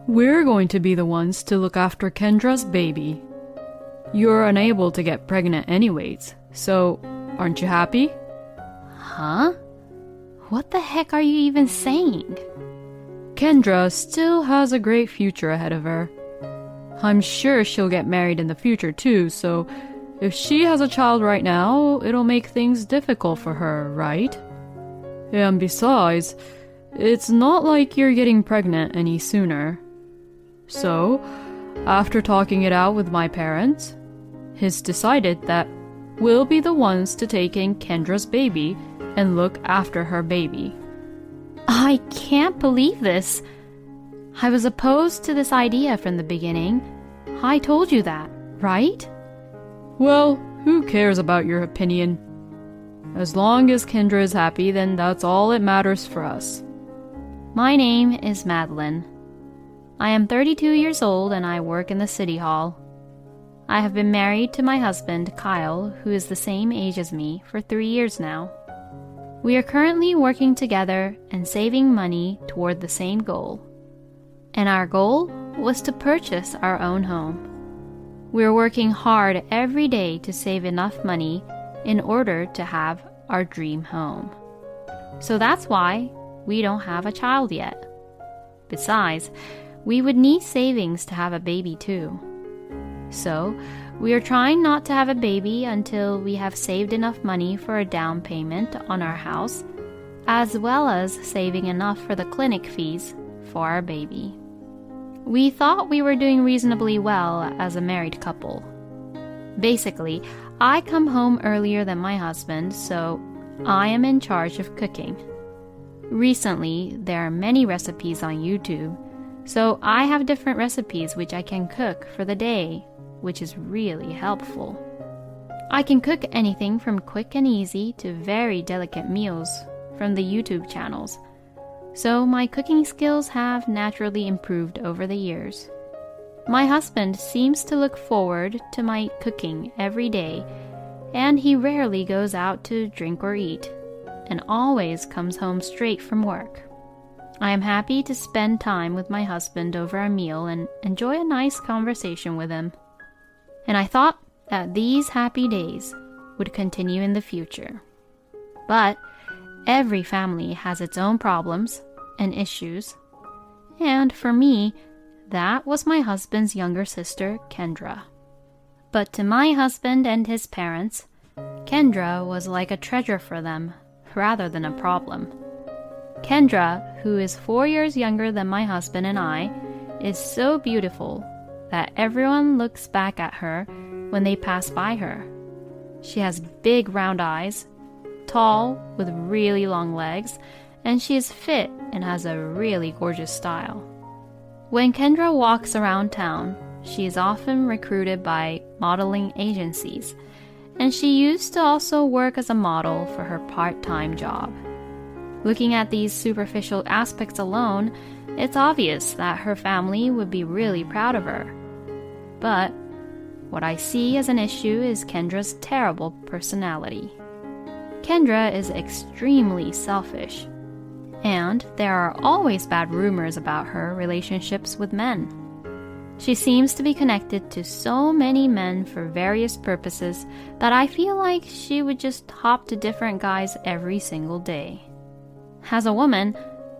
We're going to be the ones to look after Kendra's baby. You're unable to get pregnant anyways, so aren't you happy? Huh? What the heck are you even saying? Kendra still has a great future ahead of her. I'm sure she'll get married in the future too, so if she has a child right now, it'll make things difficult for her, right? And besides, it's not like you're getting pregnant any sooner. So, after talking it out with my parents, it's decided that we'll be the ones to take in Kendra's baby and look after her baby. I can't believe this. I was opposed to this idea from the beginning. I told you that, right? Well, who cares about your opinion? As long as Kendra is happy, then that's all that matters for us. My name is Madeline. I am 32 years old and I work in the city hall. I have been married to my husband, Kyle, who is the same age as me, for 3 years now. We are currently working together and saving money toward the same goal. And our goal was to purchase our own home. We are working hard every day to save enough money in order to have our dream home. So that's why we don't have a child yet. Besides, we would need savings to have a baby too. So, we are trying not to have a baby until we have saved enough money for a down payment on our house, as well as saving enough for the clinic fees for our baby. We thought we were doing reasonably well as a married couple. Basically, I come home earlier than my husband, so I am in charge of cooking. Recently, there are many recipes on YouTube, so I have different recipes which I can cook for the day, which is really helpful. I can cook anything from quick and easy to very delicate meals from the YouTube channels, so my cooking skills have naturally improved over the years. My husband seems to look forward to my cooking every day, and he rarely goes out to drink or eat, and always comes home straight from work. I am happy to spend time with my husband over a meal and enjoy a nice conversation with him. And I thought that these happy days would continue in the future. But every family has its own problems and issues, and for me, that was my husband's younger sister, Kendra. But to my husband and his parents, Kendra was like a treasure for them, rather than a problem. Kendra, who is 4 years younger than my husband and I, is so beautiful that everyone looks back at her when they pass by her. She has big round eyes, tall with really long legs, and she is fit and has a really gorgeous style. When Kendra walks around town, she is often recruited by modeling agencies, and she used to also work as a model for her part-time job. Looking at these superficial aspects alone, it's obvious that her family would be really proud of her. But what I see as an issue is Kendra's terrible personality. Kendra is extremely selfish, and there are always bad rumors about her relationships with men. She seems to be connected to so many men for various purposes that I feel like she would just hop to different guys every single day. As a woman,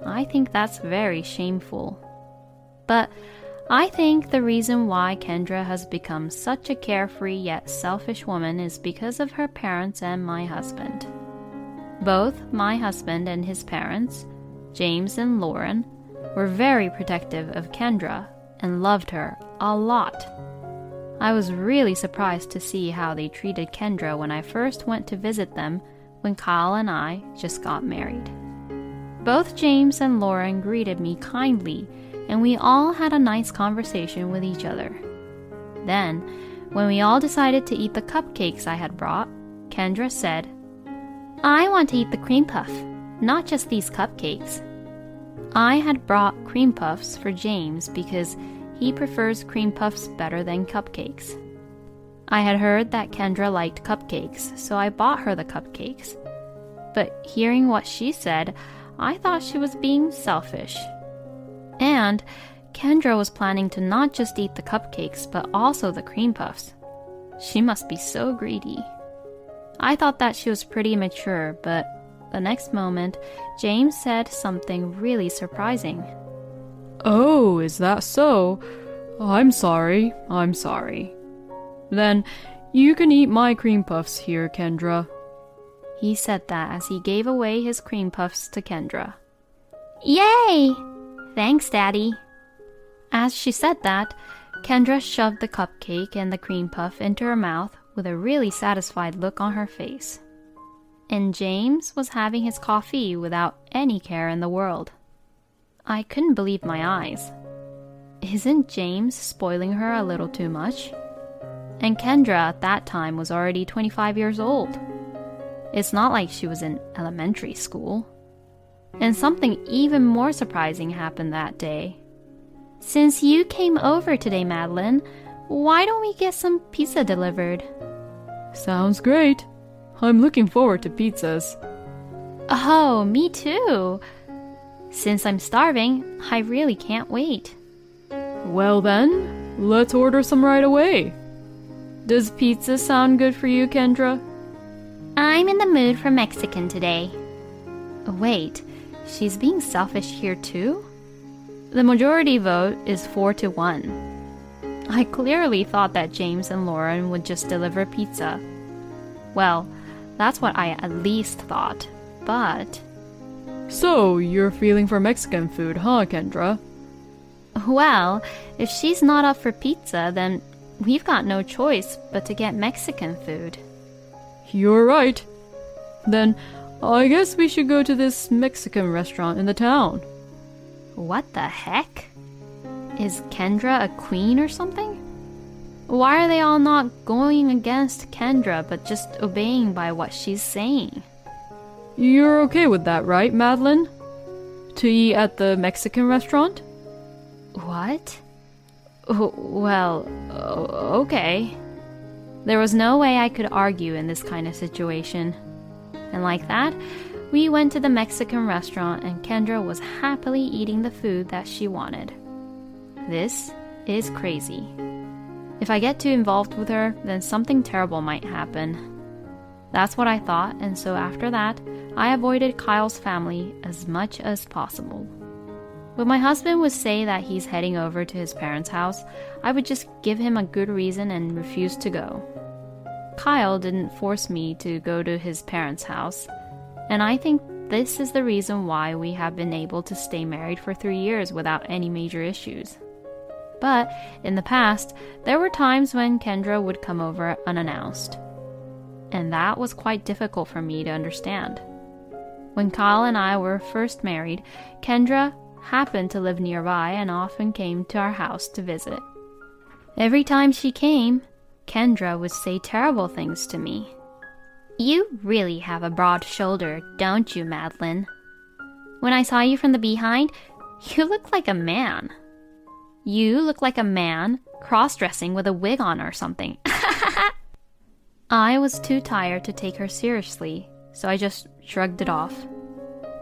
I think that's very shameful. But I think the reason why Kendra has become such a carefree yet selfish woman is because of her parents and my husband. Both my husband and his parents, James and Lauren, were very protective of Kendra and loved her a lot. I was really surprised to see how they treated Kendra when I first went to visit them when Kyle and I just got married. Both James and Lauren greeted me kindly, and we all had a nice conversation with each other. Then, when we all decided to eat the cupcakes I had brought, Kendra said, "I want to eat the cream puff, not just these cupcakes." I had brought cream puffs for James because he prefers cream puffs better than cupcakes. I had heard that Kendra liked cupcakes, so I bought her the cupcakes. But hearing what she said, I thought she was being selfish. And Kendra was planning to not just eat the cupcakes, but also the cream puffs. She must be so greedy. I thought that she was pretty mature, but the next moment, James said something really surprising. Oh, is that so? I'm sorry. Then you can eat my cream puffs here, Kendra. He said that as he gave away his cream puffs to Kendra. Yay! Thanks, Daddy. As she said that, Kendra shoved the cupcake and the cream puff into her mouth with a really satisfied look on her face. And James was having his coffee without any care in the world. I couldn't believe my eyes. Isn't James spoiling her a little too much? And Kendra at that time was already 25 years old. It's not like she was in elementary school. And something even more surprising happened that day. Since you came over today, Madeline, why don't we get some pizza delivered? Sounds great. I'm looking forward to pizzas. Oh, me too. Since I'm starving, I really can't wait. Well then, let's order some right away. Does pizza sound good for you, Kendra? I'm in the mood for Mexican today. Wait, she's being selfish here too? The majority vote is 4-1. I clearly thought that James and Lauren would just deliver pizza. Well, that's what I at least thought, but... So, you're feeling for Mexican food, huh, Kendra? Well, if she's not up for pizza, then we've got no choice but to get Mexican food. You're right. Then, I guess we should go to this Mexican restaurant in the town. What the heck? Is Kendra a queen or something? Why are they all not going against Kendra but just obeying by what she's saying? You're okay with that, right, Madeline? To eat at the Mexican restaurant? What? Well, okay. There was no way I could argue in this kind of situation. And like that, we went to the Mexican restaurant and Kendra was happily eating the food that she wanted. This is crazy. If I get too involved with her, then something terrible might happen. That's what I thought, and so after that, I avoided Kyle's family as much as possible. When my husband would say that he's heading over to his parents' house, I would just give him a good reason and refuse to go. Kyle didn't force me to go to his parents' house, and I think this is the reason why we have been able to stay married for 3 years without any major issues. But in the past, there were times when Kendra would come over unannounced, and that was quite difficult for me to understand. When Kyle and I were first married, Kendra happened to live nearby and often came to our house to visit. Every time she came, Kendra would say terrible things to me. You really have a broad shoulder, don't you, Madeline? When I saw you from the behind, you look like a man. You look like a man cross-dressing with a wig on or something. I was too tired to take her seriously, so I just shrugged it off.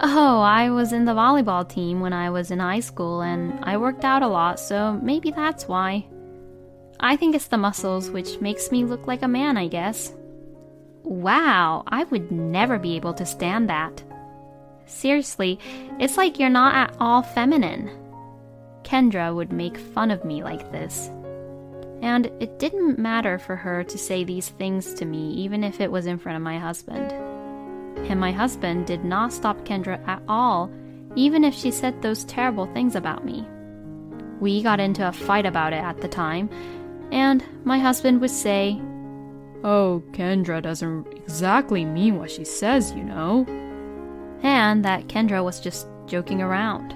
Oh, I was in the volleyball team when I was in high school, and I worked out a lot, so maybe that's why. I think it's the muscles which makes me look like a man, I guess. Wow, I would never be able to stand that. Seriously, it's like you're not at all feminine. Kendra would make fun of me like this. And it didn't matter for her to say these things to me, even if it was in front of my husband. And my husband did not stop Kendra at all, even if she said those terrible things about me. We got into a fight about it at the time, and my husband would say, "Oh, Kendra doesn't exactly mean what she says, you know." And that Kendra was just joking around.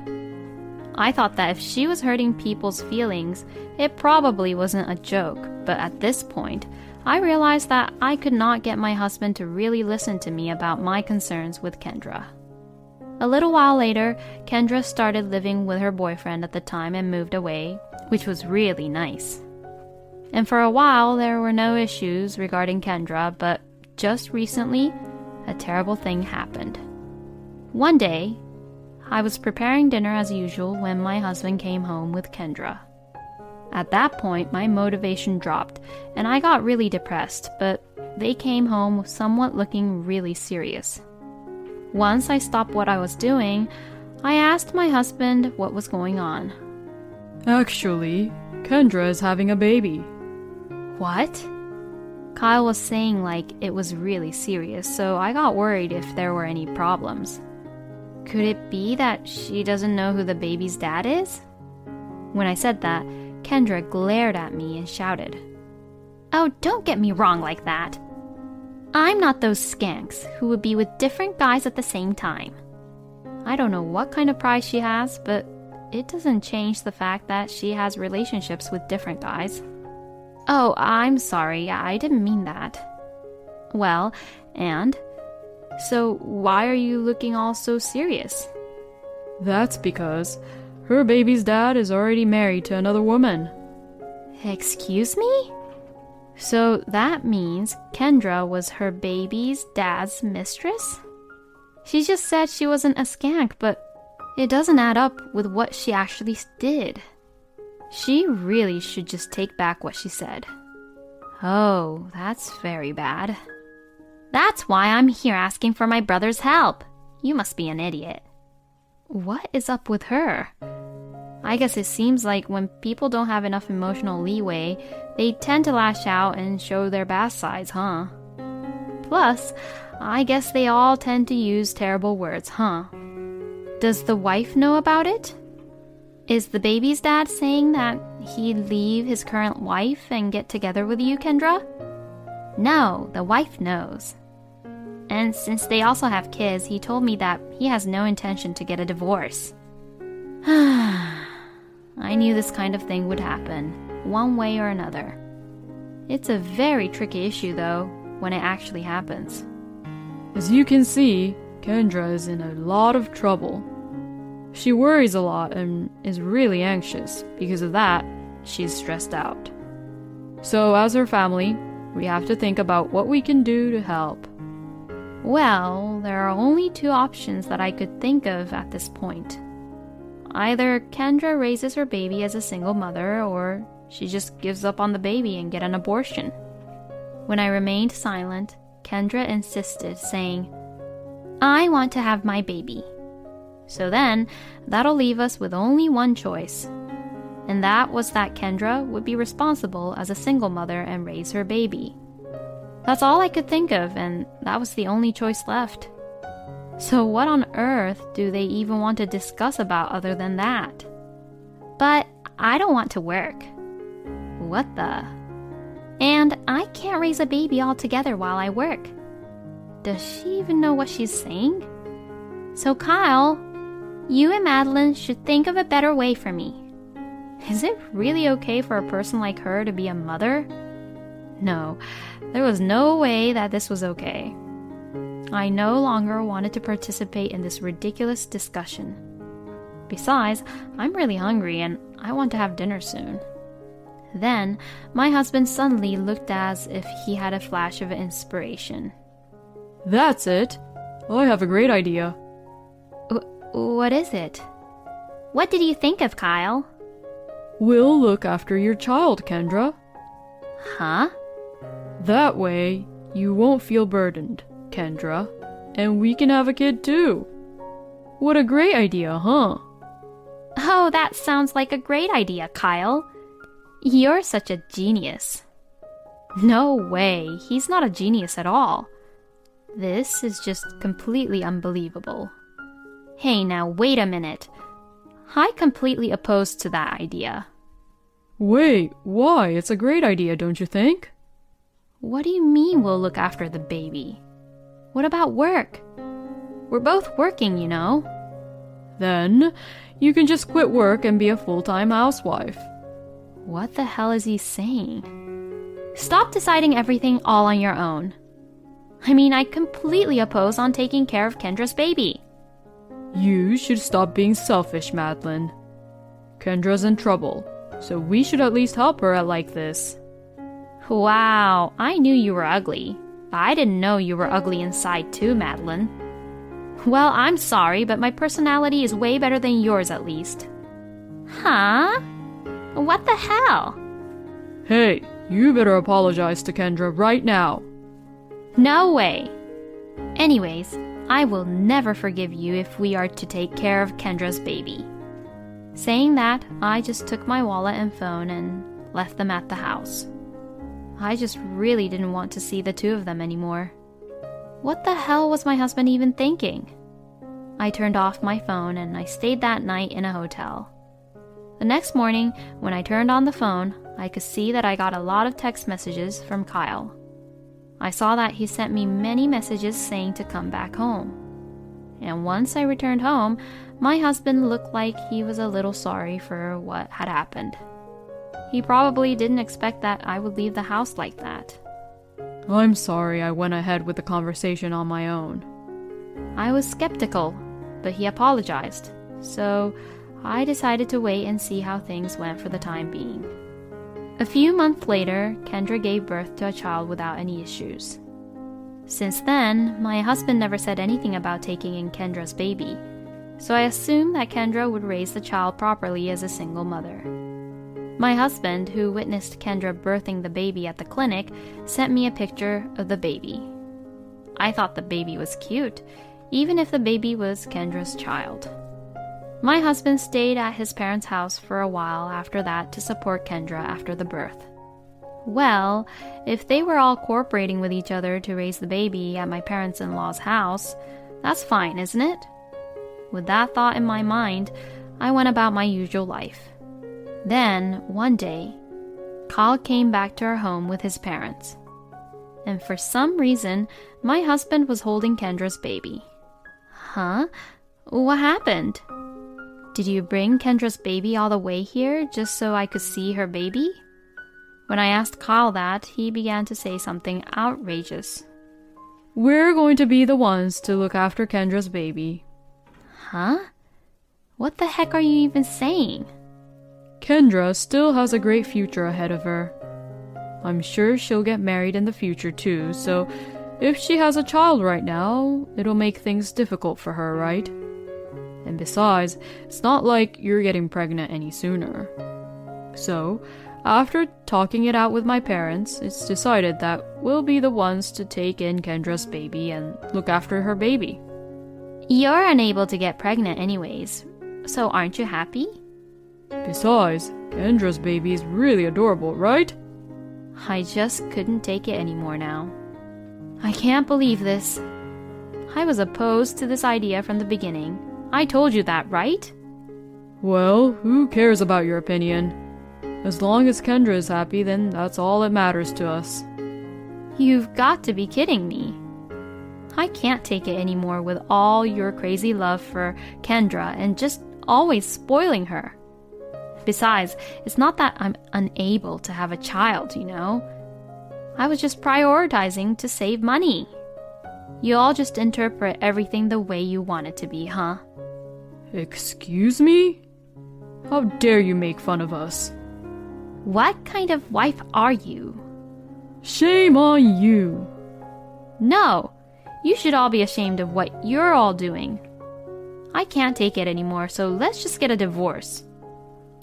I thought that if she was hurting people's feelings, it probably wasn't a joke, but at this point, I realized that I could not get my husband to really listen to me about my concerns with Kendra. A little while later, Kendra started living with her boyfriend at the time and moved away, which was really nice. And for a while, there were no issues regarding Kendra, but just recently, a terrible thing happened. One day, I was preparing dinner as usual when my husband came home with Kendra. At that point, my motivation dropped, and I got really depressed, but they came home somewhat looking really serious. Once I stopped what I was doing, I asked my husband what was going on. Actually, Kendra is having a baby. What? Kyle was saying like it was really serious, so I got worried if there were any problems. Could it be that she doesn't know who the baby's dad is? When I said that, Kendra glared at me and shouted, "Oh, don't get me wrong like that. I'm not those skanks who would be with different guys at the same time." I don't know what kind of pride she has, but it doesn't change the fact that she has relationships with different guys. "Oh, I'm sorry, I didn't mean that." "Well, and? So why are you looking all so serious?" That's because her baby's dad is already married to another woman. Excuse me? So that means Kendra was her baby's dad's mistress? She just said she wasn't a skank, but it doesn't add up with what she actually did. She really should just take back what she said. Oh, that's very bad. That's why I'm here asking for my brother's help. You must be an idiot. What is up with her? I guess it seems like when people don't have enough emotional leeway, they tend to lash out and show their bad sides, huh? Plus, I guess they all tend to use terrible words, huh? Does the wife know about it? Is the baby's dad saying that he'd leave his current wife and get together with you, Kendra? No, the wife knows. And since they also have kids, he told me that he has no intention to get a divorce. I knew this kind of thing would happen, one way or another. It's a very tricky issue, though, when it actually happens. As you can see, Kendra is in a lot of trouble. She worries a lot and is really anxious. Because of that, she's stressed out. So as her family, we have to think about what we can do to help. Well, there are only two options that I could think of at this point. Either Kendra raises her baby as a single mother, or she just gives up on the baby and get an abortion. When I remained silent, Kendra insisted, saying, "I want to have my baby." So then, that'll leave us with only one choice. And that was that Kendra would be responsible as a single mother and raise her baby. That's all I could think of, and that was the only choice left. So what on earth do they even want to discuss about other than that? But I don't want to work. What the? And I can't raise a baby altogether while I work. Does she even know what she's saying? So Kyle, you and Madeline should think of a better way for me. Is it really okay for a person like her to be a mother? No, there was no way that this was okay. I no longer wanted to participate in this ridiculous discussion. Besides, I'm really hungry and I want to have dinner soon. Then, my husband suddenly looked as if he had a flash of inspiration. That's it. I have a great idea. What is it? What did you think of, Kyle? We'll look after your child, Kendra. Huh? That way, you won't feel burdened, Kendra, and we can have a kid too. What a great idea, huh? Oh, that sounds like a great idea, Kyle. You're such a genius. No way, he's not a genius at all. This is just completely unbelievable. Hey, now wait a minute. I completely opposed to that idea. Wait, why? It's a great idea, don't you think? What do you mean we'll look after the baby? What about work? We're both working, you know. Then, you can just quit work and be a full-time housewife. What the hell is he saying? Stop deciding everything all on your own. I mean, I completely oppose on taking care of Kendra's baby. You should stop being selfish, Madeline. Kendra's in trouble, so we should at least help her out like this. Wow, I knew you were ugly, but I didn't know you were ugly inside too, Madeline. Well, I'm sorry, but my personality is way better than yours at least. Huh? What the hell? Hey, you better apologize to Kendra right now. No way. Anyways, I will never forgive you if we are to take care of Kendra's baby. Saying that, I just took my wallet and phone and left them at the house. I just really didn't want to see the two of them anymore. What the hell was my husband even thinking? I turned off my phone and I stayed that night in a hotel. The next morning, when I turned on the phone, I could see that I got a lot of text messages from Kyle. I saw that he sent me many messages saying to come back home. And once I returned home, my husband looked like he was a little sorry for what had happened. He probably didn't expect that I would leave the house like that. I'm sorry I went ahead with the conversation on my own. I was skeptical, but he apologized, so I decided to wait and see how things went for the time being. A few months later, Kendra gave birth to a child without any issues. Since then, my husband never said anything about taking in Kendra's baby, so I assumed that Kendra would raise the child properly as a single mother. My husband, who witnessed Kendra birthing the baby at the clinic, sent me a picture of the baby. I thought the baby was cute, even if the baby was Kendra's child. My husband stayed at his parents' house for a while after that to support Kendra after the birth. Well, if they were all cooperating with each other to raise the baby at my parents-in-law's house, that's fine, isn't it? With that thought in my mind, I went about my usual life. Then, one day, Kyle came back to our home with his parents. And for some reason, my husband was holding Kendra's baby. Huh? What happened? Did you bring Kendra's baby all the way here just so I could see her baby? When I asked Kyle that, he began to say something outrageous. We're going to be the ones to look after Kendra's baby. Huh? What the heck are you even saying? Kendra still has a great future ahead of her. I'm sure she'll get married in the future too, so if she has a child right now, it'll make things difficult for her, right? And besides, it's not like you're getting pregnant any sooner. So, after talking it out with my parents, it's decided that we'll be the ones to take in Kendra's baby and look after her baby. You're unable to get pregnant anyways, so aren't you happy? Besides, Kendra's baby is really adorable, right? I just couldn't take it anymore now. I can't believe this. I was opposed to this idea from the beginning. I told you that, right? Well, who cares about your opinion? As long as Kendra is happy, then that's all that matters to us. You've got to be kidding me. I can't take it anymore with all your crazy love for Kendra and just always spoiling her. Besides, it's not that I'm unable to have a child, you know. I was just prioritizing to save money. You all just interpret everything the way you want it to be, huh? Excuse me? How dare you make fun of us? What kind of wife are you? Shame on you! No, you should all be ashamed of what you're all doing. I can't take it anymore, so let's just get a divorce.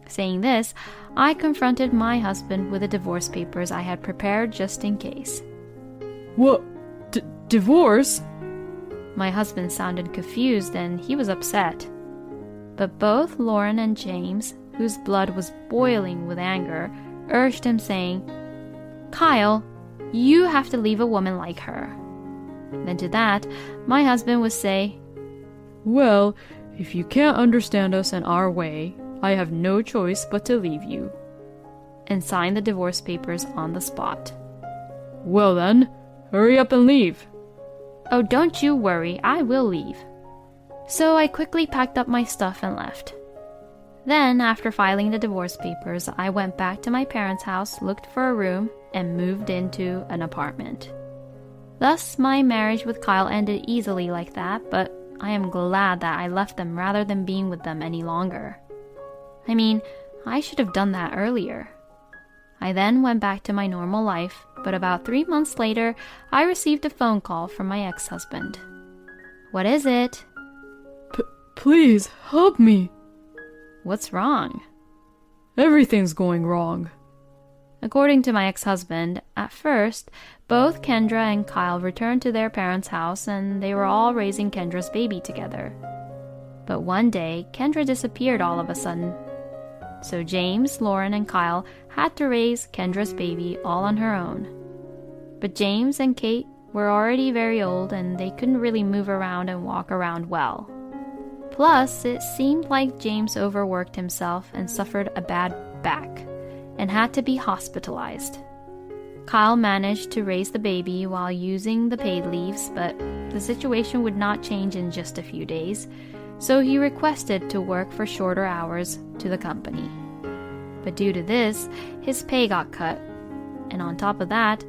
Saying this, I confronted my husband with the divorce papers I had prepared just in case. What? Divorce? My husband sounded confused and he was upset. But both Lauren and James, whose blood was boiling with anger, urged him, saying, Kyle, you have to leave a woman like her. Then to that, my husband would say, Well, if you can't understand us and our way, I have no choice but to leave you. And sign the divorce papers on the spot. Well then, hurry up and leave. Oh, don't you worry, I will leave. So I quickly packed up my stuff and left. Then, after filing the divorce papers, I went back to my parents' house, looked for a room, and moved into an apartment. Thus, my marriage with Kyle ended easily like that, but I am glad that I left them rather than being with them any longer. I mean, I should have done that earlier. I then went back to my normal life, but about 3 months later, I received a phone call from my ex-husband. What is it? Please, help me. What's wrong? Everything's going wrong. According to my ex-husband, at first, both Kendra and Kyle returned to their parents' house and they were all raising Kendra's baby together. But one day, Kendra disappeared all of a sudden. So James, Lauren, and Kyle had to raise Kendra's baby all on her own. But James and Kate were already very old and they couldn't really move around and walk around well. Plus, it seemed like James overworked himself and suffered a bad back and had to be hospitalized. Kyle managed to raise the baby while using the paid leaves, but the situation would not change in just a few days, so he requested to work for shorter hours to the company. But due to this, his pay got cut, and on top of that,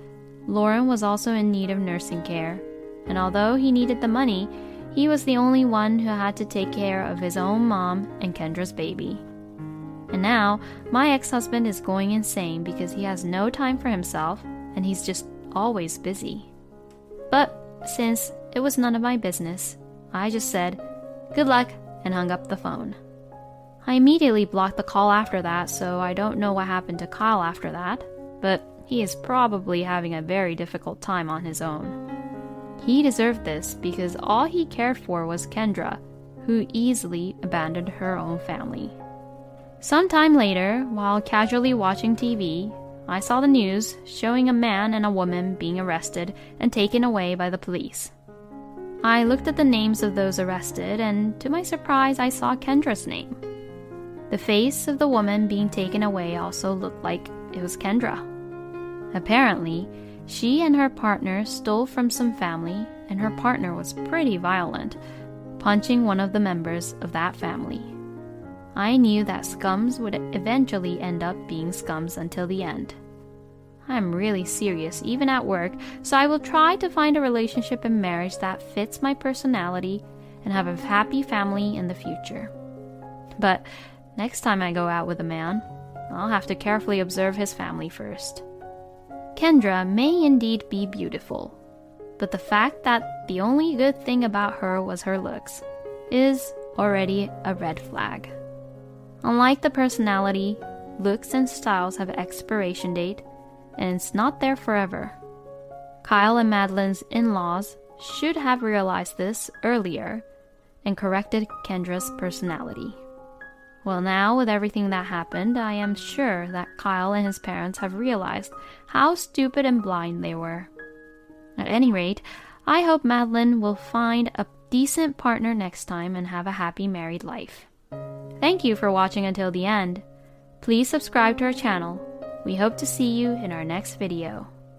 Lauren was also in need of nursing care, and although he needed the money, he was the only one who had to take care of his own mom and Kendra's baby. And now, my ex-husband is going insane because he has no time for himself and he's just always busy. But since it was none of my business, I just said, "Good luck," and hung up the phone. I immediately blocked the call after that, so I don't know what happened to Kyle after that, but he is probably having a very difficult time on his own. He deserved this because all he cared for was Kendra, who easily abandoned her own family. Sometime later, while casually watching TV, I saw the news showing a man and a woman being arrested and taken away by the police. I looked at the names of those arrested, and to my surprise, I saw Kendra's name. The face of the woman being taken away also looked like it was Kendra. Apparently, she and her partner stole from some family, and her partner was pretty violent, punching one of the members of that family. I knew that scums would eventually end up being scums until the end. I'm really serious, even at work, so I will try to find a relationship and marriage that fits my personality and have a happy family in the future. But next time I go out with a man, I'll have to carefully observe his family first. Kendra may indeed be beautiful, but the fact that the only good thing about her was her looks is already a red flag. Unlike the personality, looks and styles have an expiration date, and it's not there forever. Kyle and Madeline's in-laws should have realized this earlier and corrected Kendra's personality. Well, now with everything that happened, I am sure that Kyle and his parents have realized how stupid and blind they were. At any rate, I hope Madeline will find a decent partner next time and have a happy married life. Thank you for watching until the end. Please subscribe to our channel. We hope to see you in our next video.